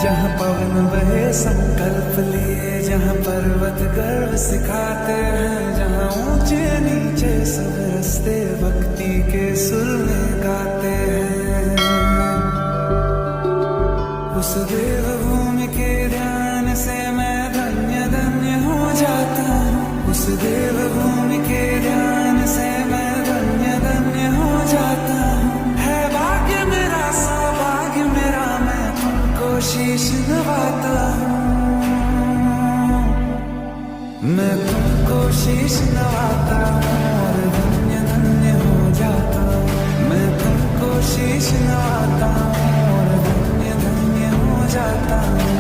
जहाँ पवन बहे संकल्प लिए, जहाँ पर्वत गर्व सिखाते हैं, जहाँ ऊंचे नीचे सब रास्ते भक्ति के सुर में गाते हैं। उस देवभूमि के ध्यान से मैं धन्य धन्य हो जाता हूँ। उस देवभूमि के ध्यान से मैं धन्य धन्य हो जाता हूँ। है भाग्य मेरा, सौभाग्य मेरा, मैं तुमको शीश नवाता हूँ। मैं तुमको शीश नवाता हूँ और धन्य धन्य हो जाता हूँ। मैं तुमको शीश नवाता हूँ और धन्य धन्य हो जाता हूँ।